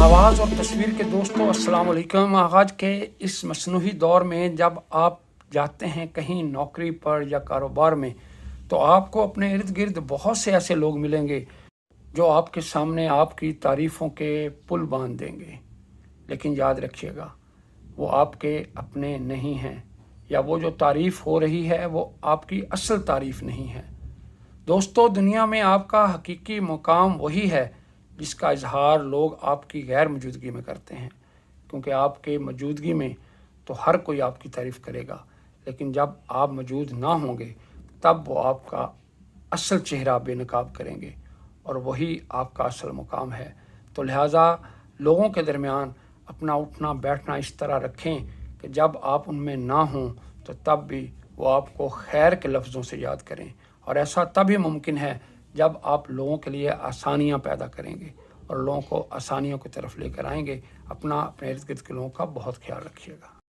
آواز اور تصویر کے دوستوں السلام علیکم۔ آغاز کے اس مصنوعی دور میں جب آپ جاتے ہیں کہیں نوکری پر یا کاروبار میں تو آپ کو اپنے ارد گرد بہت سے ایسے لوگ ملیں گے جو آپ کے سامنے آپ کی تعریفوں کے پل باندھ دیں گے، لیکن یاد رکھیے گا وہ آپ کے اپنے نہیں ہیں، یا وہ جو تعریف ہو رہی ہے وہ آپ کی اصل تعریف نہیں ہے۔ دوستو، دنیا میں آپ کا حقیقی مقام وہی ہے جس کا اظہار لوگ آپ کی غیر موجودگی میں کرتے ہیں، کیونکہ آپ کے موجودگی میں تو ہر کوئی آپ کی تعریف کرے گا، لیکن جب آپ موجود نہ ہوں گے تب وہ آپ کا اصل چہرہ بے نقاب کریں گے، اور وہی آپ کا اصل مقام ہے۔ تو لہٰذا لوگوں کے درمیان اپنا اٹھنا بیٹھنا اس طرح رکھیں کہ جب آپ ان میں نہ ہوں تو تب بھی وہ آپ کو خیر کے لفظوں سے یاد کریں، اور ایسا تبھی ممکن ہے جب آپ لوگوں کے لیے آسانیاں پیدا کریں گے اور لوگوں کو آسانیوں کی طرف لے کر آئیں گے۔ اپنے ارد گرد کے لوگوں کا بہت خیال رکھیے گا۔